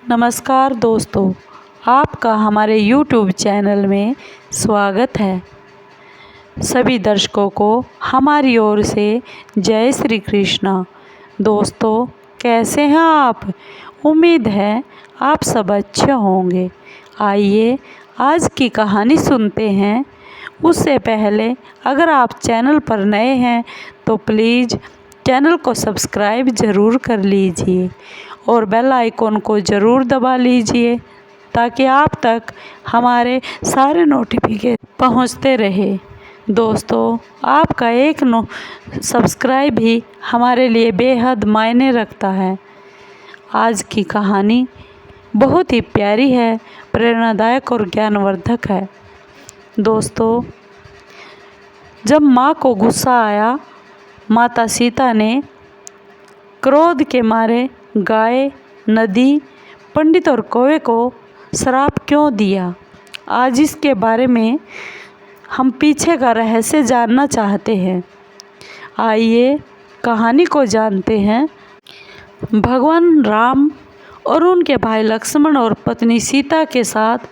नमस्कार दोस्तों, आपका हमारे YouTube चैनल में स्वागत है। सभी दर्शकों को हमारी ओर से जय श्री कृष्णा। दोस्तों, कैसे हैं आप? उम्मीद है आप सब अच्छे होंगे। आइए आज की कहानी सुनते हैं। उससे पहले अगर आप चैनल पर नए हैं तो प्लीज़ चैनल को सब्सक्राइब ज़रूर कर लीजिए और बेल आइकॉन को ज़रूर दबा लीजिए ताकि आप तक हमारे सारे नोटिफिकेशन पहुंचते रहे। दोस्तों, आपका एक सब्सक्राइब ही हमारे लिए बेहद मायने रखता है। आज की कहानी बहुत ही प्यारी है, प्रेरणादायक और ज्ञानवर्धक है। दोस्तों, जब माँ को गुस्सा आया, माता सीता ने क्रोध के मारे गाय, नदी, पंडित और कौवे को श्राप क्यों दिया? आज इसके बारे में हम पीछे का रहस्य जानना चाहते हैं। आइए कहानी को जानते हैं। भगवान राम और उनके भाई लक्ष्मण और पत्नी सीता के साथ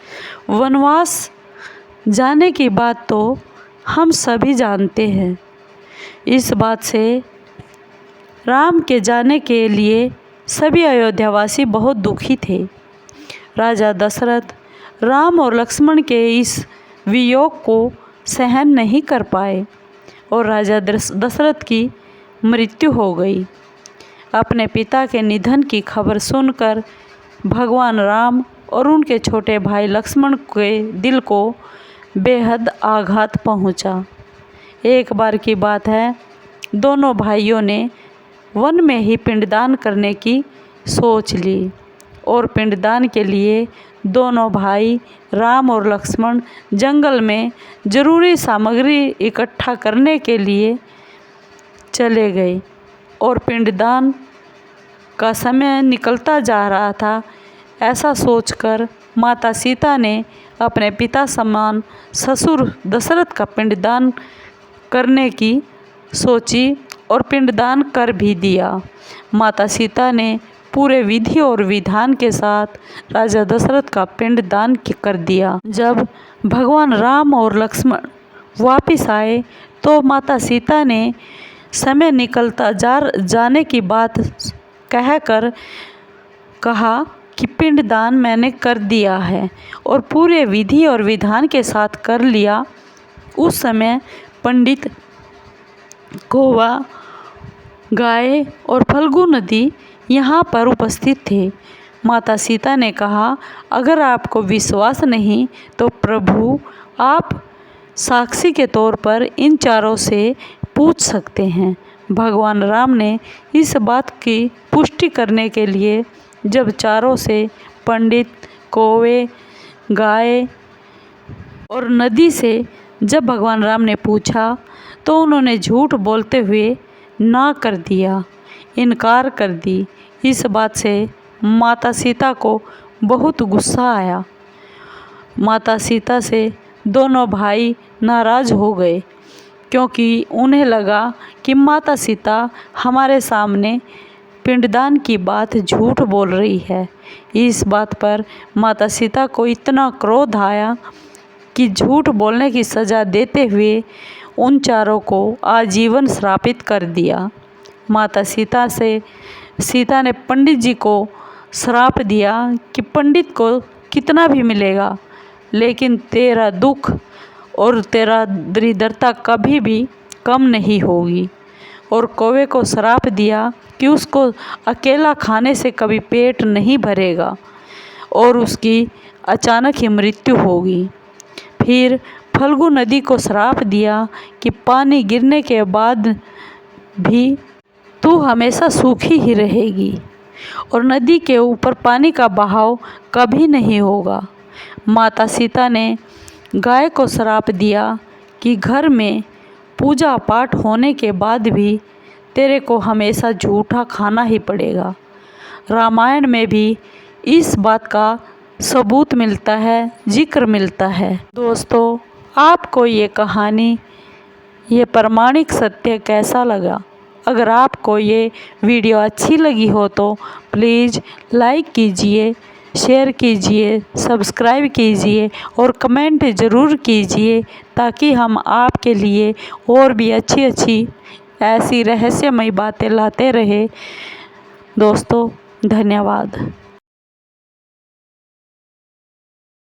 वनवास जाने की बात तो हम सभी जानते हैं। इस बात से राम के जाने के लिए सभी अयोध्यावासी बहुत दुखी थे। राजा दशरथ राम और लक्ष्मण के इस वियोग को सहन नहीं कर पाए और राजा दशरथ की मृत्यु हो गई। अपने पिता के निधन की खबर सुनकर भगवान राम और उनके छोटे भाई लक्ष्मण के दिल को बेहद आघात पहुंचा। एक बार की बात है, दोनों भाइयों ने वन में ही पिंडदान करने की सोच ली और पिंडदान के लिए दोनों भाई राम और लक्ष्मण जंगल में जरूरी सामग्री इकट्ठा करने के लिए चले गए और पिंडदान का समय निकलता जा रहा था। ऐसा सोचकर माता सीता ने अपने पिता समान ससुर दशरथ का पिंडदान करने की सोची और पिंडदान कर भी दिया। माता सीता ने पूरे विधि और विधान के साथ राजा दशरथ का पिंडदान कर दिया। जब भगवान राम और लक्ष्मण वापस आए तो माता सीता ने समय निकलता जाने की बात कहकर कहा कि पिंडदान मैंने कर दिया है और पूरे विधि और विधान के साथ कर लिया। उस समय पंडित, कौवा, गाय और फल्गु नदी यहाँ पर उपस्थित थे। माता सीता ने कहा, अगर आपको विश्वास नहीं तो प्रभु आप साक्षी के तौर पर इन चारों से पूछ सकते हैं। भगवान राम ने इस बात की पुष्टि करने के लिए जब चारों से पंडित, कौवे, गाय और नदी से जब भगवान राम ने पूछा तो उन्होंने झूठ बोलते हुए ना कर दिया, इनकार कर दी। इस बात से माता सीता को बहुत गुस्सा आया। माता सीता से दोनों भाई नाराज़ हो गए क्योंकि उन्हें लगा कि माता सीता हमारे सामने पिंडदान की बात झूठ बोल रही है। इस बात पर माता सीता को इतना क्रोध आया कि झूठ बोलने की सज़ा देते हुए उन चारों को आजीवन श्रापित कर दिया। माता सीता ने पंडित जी को श्राप दिया कि पंडित को कितना भी मिलेगा लेकिन तेरा दुख और तेरा दरिद्रता कभी भी कम नहीं होगी। और कौवे को श्राप दिया कि उसको अकेला खाने से कभी पेट नहीं भरेगा और उसकी अचानक ही मृत्यु होगी। फिर फल्गु नदी को श्राप दिया कि पानी गिरने के बाद भी तू हमेशा सूखी ही रहेगी और नदी के ऊपर पानी का बहाव कभी नहीं होगा। माता सीता ने गाय को श्राप दिया कि घर में पूजा पाठ होने के बाद भी तेरे को हमेशा झूठा खाना ही पड़ेगा। रामायण में भी इस बात का सबूत मिलता है, जिक्र मिलता है। दोस्तों, आपको ये कहानी, ये प्रामाणिक सत्य कैसा लगा? अगर आपको ये वीडियो अच्छी लगी हो तो प्लीज़ लाइक कीजिए, शेयर कीजिए, सब्सक्राइब कीजिए और कमेंट ज़रूर कीजिए, ताकि हम आपके लिए और भी अच्छी अच्छी ऐसी रहस्यमयी बातें लाते रहे। दोस्तों, धन्यवाद।